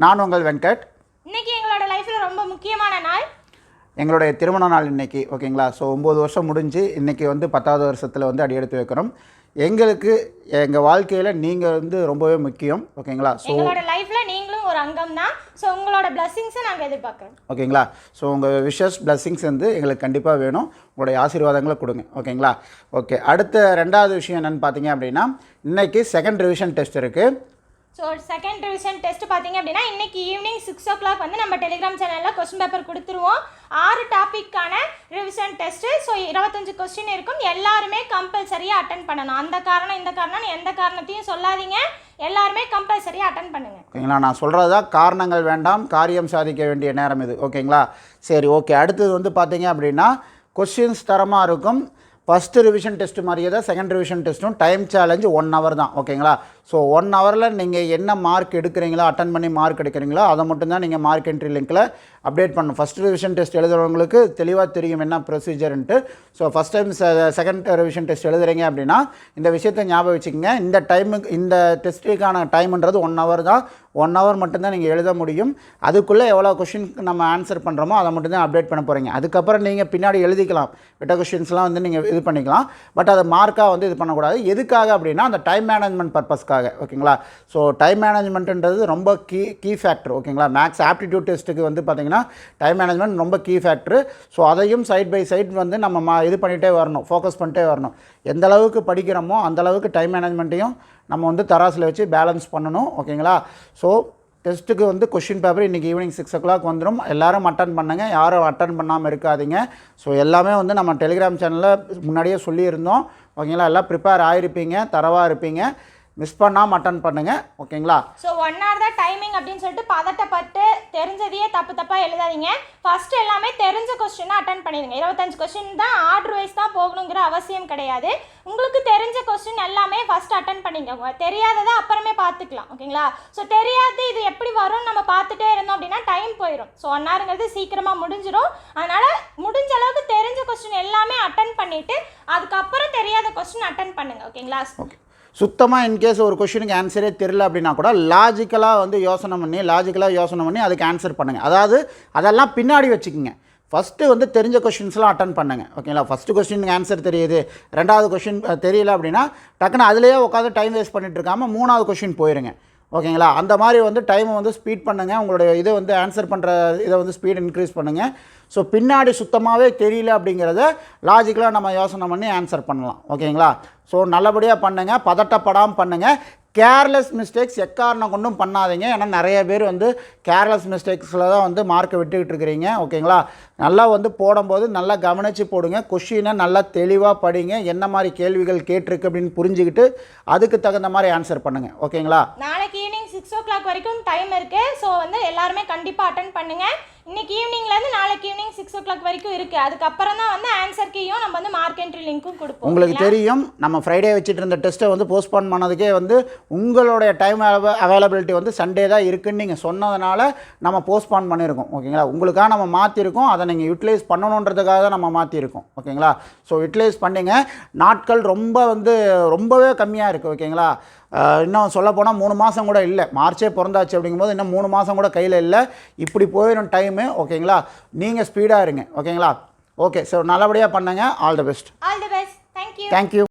நான் உங்கள் வெங்கட். இன்னைக்கு எங்களோட லைஃப்ல ரொம்ப முக்கியமான நாள், எங்களுடைய திருமண நாள் இன்னைக்கு. ஓகேங்களா? ஸோ 9 வருஷம் முடிஞ்சு இன்றைக்கி வந்து 10வது வருஷத்தில் வந்து அடி எடுத்து வைக்கிறோம். எங்களுக்கு எங்கள் வாழ்க்கையில் நீங்கள் வந்து ரொம்பவே முக்கியம். ஓகேங்களா? ஸோ எங்களோட லைஃப்ல நீங்களும் ஒரு அங்கம் தான். ஸோ உங்களோட பிளஸிங்ஸை நாங்கள் எதிர்பார்க்குறோம். ஓகேங்களா? ஸோ உங்கள் விஷஸ் பிளஸிங்ஸ் வந்து எங்களுக்கு கண்டிப்பாக வேணும். உங்களுடைய ஆசீர்வாதங்களை கொடுங்க. ஓகேங்களா? ஓகே, அடுத்த 2வது விஷயம் என்னென்னு பார்த்தீங்க அப்படின்னா, இன்றைக்கி செகண்ட் ரிவிஷன் டெஸ்ட் இருக்குது. ஸோ செகண்ட் ரிவிஷன் டெஸ்ட் பார்த்தீங்க அப்படின்னா இன்னைக்கு ஈவினிங் 6 o'clock வந்து நம்ம டெலிகிராம் சேனலில் கொஸ்டின் பேப்பர் கொடுத்துருவோம். 6 டாப்பிக்கான ரிவிஷன் டெஸ்ட்டு. ஸோ 25 கொஸ்டின் இருக்கும். எல்லாருமே கம்பல்சரியாக அட்டன் பண்ணணும். அந்த காரணம் இந்த காரணம்னு எந்த காரணத்தையும் சொல்லாதீங்க. எல்லாருமே கம்பல்சரியாக அட்டன் பண்ணுங்கள். ஓகேங்களா? நான் சொல்கிறதா காரணங்கள் வேண்டாம், காரியம் சாதிக்க வேண்டிய நேரம் இது. ஓகேங்களா? சரி, ஓகே. அடுத்தது வந்து பார்த்தீங்க அப்படின்னா கொஸ்டின்ஸ் தரமாக இருக்கும். ஃபஸ்ட்டு ரிவிஷன் டெஸ்ட் மாதிரியே தான் செகண்ட் ரிவிஷன் டெஸ்ட்டும். டைம் சேலஞ்சு 1 hour தான். ஓகேங்களா? ஸோ 1 hourல நீங்கள் என்ன மார்க் எடுக்கிறீங்களோ, அட்டன் பண்ணி மார்க் எடுக்கிறீங்களோ அதை மட்டும்தான் நீங்கள் மார்க் என்ட்ரி லிங்க்கில் அப்டேட் பண்ணணும். ஃபஸ்ட் ரிவிஷன் டெஸ்ட் எழுதுறவங்களுக்கு தெளிவாக தெரியும் என்ன ப்ரொசீஜர்ன்ட்டு. So first time second revision test எழுதுறீங்க அப்படின்னா இந்த விஷயத்தை ஞாபகம் வச்சுக்கோங்க. இந்த டைமுக்கு இந்த டெஸ்ட்டுக்கான டைம்ன்றது 1 hour தான். 1 hour மட்டும்தான் நீங்கள் எழுத முடியும். அதுக்குள்ளே எவ்வளோ கொஷின் நம்ம ஆன்சர் பண்ணுறோமோ அதை மட்டும்தான் அப்டேட் பண்ண போகிறீங்க. அதுக்கப்புறம் நீங்கள் பின்னாடி எழுதிக்கலாம், விட்ட கொஷின்ஸ்லாம் வந்து நீங்கள் இது பண்ணிக்கலாம். பட் அதை மார்க்காக வந்து இது பண்ணக்கூடாது. எதுக்காக அப்படின்னா அந்த டைம் மேனேஜ்மெண்ட் பர்பஸ்க்காக. ஓகேங்களா? ஸோ டைம் மேனேஜ்மெண்ட்ன்றது ரொம்ப கீ ஃபேக்டர். ஓகேங்களா? மேக்ஸ் ஆப்டிடியூட் டெஸ்ட்டுக்கு வந்து பார்த்திங்கன்னா டைம் மேனேஜ்மெண்ட் ரொம்ப கீ ஃபேக்டர். ஸோ அதையும் சைட் பை சைட் வந்து நம்ம இது பண்ணிகிட்டே வரணும், ஃபோக்கஸ் பண்ணிட்டே வரணும். எந்த அளவுக்கு படிக்கிறோமோ அந்தளவுக்கு டைம் மேனேஜ்மெண்ட்டையும் நம்ம வந்து தராசில் வச்சு பேலன்ஸ் பண்ணணும். ஓகேங்களா? ஸோ டெஸ்ட்டுக்கு வந்து கொஷின் பேப்பர் இன்றைக்கி ஈவினிங் 6 o'clock வந்துடும். எல்லோரும் அட்டன் பண்ணுங்கள், யாரும் அட்டன் பண்ணாமல் இருக்காதீங்க. ஸோ எல்லாமே வந்து நம்ம டெலிகிராம் சேனலில் முன்னாடியே சொல்லியிருந்தோம். ஓகேங்களா? எல்லாம் ப்ரிப்பேர் ஆகிருப்பீங்க, தரவாக இருப்பீங்க. மிஸ் பண்ணாமல் அட்டன் பண்ணுங்கள். ஓகேங்களா? ஸோ 1 hour தான் டைமிங் அப்படின்னு சொல்லிட்டு பதட்டப்பட்டு தெரிஞ்சதையே தப்பாக எழுதாதீங்க. ஃபஸ்ட்டு எல்லாமே தெரிஞ்ச கொஸ்டினை அட்டன் பண்ணிடுங்க. 25 கொஸ்டின் தான், ஆர்டர் வைஸ் தான் போகணுங்கிற அவசியம் கிடையாது. உங்களுக்கு தெரிஞ்ச கொஸ்டின் எல்லாமே ஃபஸ்ட் அட்டன் பண்ணிக்கோங்க. தெரியாததை அப்புறமே பார்த்துக்கலாம். ஓகேங்களா? ஸோ தெரியாது இது எப்படி வரும்னு நம்ம பார்த்துட்டே இருந்தோம் அப்படின்னா டைம் போயிடும். ஸோ 1 hourங்கிறது சீக்கிரமாக முடிஞ்சிடும். அதனால் முடிஞ்ச அளவுக்கு தெரிஞ்ச கொஸ்டின் எல்லாமே அட்டன் பண்ணிவிட்டு அதுக்கப்புறம் தெரியாத கொஸ்டின் அட்டன் பண்ணுங்கள். ஓகேங்களா? ஓகே. சுத்தமாக இன்கேஸ் ஒரு கொஷினுக்கு ஆன்சரே தெரியல அப்படின்னா கூட லாஜிக்கலாக யோசனை பண்ணி அதுக்கு ஆன்சர் பண்ணுங்கள். அதாவது அதெல்லாம் பின்னாடி வச்சுக்கோங்க. ஃபஸ்ட்டு வந்து தெரிஞ்ச கொஷின்ஸ்லாம் அட்டன் பண்ணுங்கள். ஓகேங்களா? ஃபஸ்ட்டு கொஸ்டினுக்கு ஆன்சர் தெரியுது, 2வது கொஷின் தெரியல அப்படின்னா டக்குன்னு அதிலேயே உட்காந்து டைம் வேஸ்ட் பண்ணிட்டு இருக்காமல் 3வது கொஷின் போயிருங்க. ஓகேங்களா? அந்த மாதிரி வந்து டைமை வந்து ஸ்பீட் பண்ணுங்கள். உங்களுடைய இதை வந்து ஆன்சர் பண்ணுற இதை வந்து ஸ்பீட் இன்க்ரீஸ் பண்ணுங்கள். ஸோ பின்னாடி சுத்தமாகவே தெரியல அப்படிங்கிறத லாஜிக்கலாக நம்ம யோசனை பண்ணி ஆன்சர் பண்ணலாம். ஓகேங்களா? ஸோ நல்லபடியாக பண்ணுங்கள், பதட்டப்படாமல் பண்ணுங்கள். கேர்லெஸ் மிஸ்டேக்ஸ் எக்காரணம் கொண்டும் பண்ணாதீங்க. ஏன்னா நிறைய பேர் வந்து கேர்லெஸ் மிஸ்டேக்ஸில் தான் வந்து மார்க்கை விட்டுக்கிட்டு இருக்கிறீங்க. ஓகேங்களா? நல்லா வந்து போடும்போது நல்லா கவனித்து போடுங்க. கொஷினை நல்லா தெளிவாக படிங்க. என்ன மாதிரி கேள்விகள் கேட்டிருக்கு அப்படின்னு புரிஞ்சுக்கிட்டு அதுக்கு தகுந்த மாதிரி ஆன்சர் பண்ணுங்கள். ஓகேங்களா? நாளைக்கு ஈவினிங் 6 o'clock வரைக்கும் டைம் இருக்குது. ஸோ வந்து எல்லாருமே கண்டிப்பாக அட்டன் பண்ணுங்கள். இன்னைக்கு ஈவினிங்லேருந்து நாளைக்கு ஈவினிங் 6 o'clock வரைக்கும் இருக்குது. அதுக்கப்புறம் தான் வந்து ஆன்சர் கீயும் நம்ம வந்து மார்க் என்ட்ரி லிங்க்கும் கொடுப்போம். உங்களுக்கு தெரியும், நம்ம ஃப்ரைடே வச்சுட்டு இருந்த டெஸ்ட்டை வந்து போஸ்ட்போன் பண்ணதுக்கே வந்து உங்களுடைய டைம் அவைலபிலிட்டி வந்து சண்டே தான் இருக்குதுன்னு நீங்கள் சொன்னதுனால நம்ம போஸ்ட்போன் பண்ணியிருக்கோம். ஓகேங்களா? உங்களுக்காக நம்ம மாற்றிருக்கோம். அதை நீங்கள் யூட்டிலைஸ் பண்ணணுன்றதுக்காக தான் நம்ம மாற்றிருக்கோம். ஓகேங்களா? ஸோ யூட்டிலைஸ் பண்ணிங்க. நாட்கள் ரொம்பவே கம்மியாக இருக்குது. ஓகேங்களா? இன்னும் சொல்லப்போனால் 3 மாதம் கூட இல்லை. மார்ச்சே பிறந்தாச்சு அப்படிங்கும்போது இன்னும் 3 மாதம் கூட கையில் இல்லை. இப்படி போயிடும் டைமு. ஓகேங்களா? நீங்கள் ஸ்பீடாக இருங்க. ஓகேங்களா? ஓகே. ஸோ நல்லபடியாக பண்ணுங்கள். All the best. All the best. Thank you. Thank you.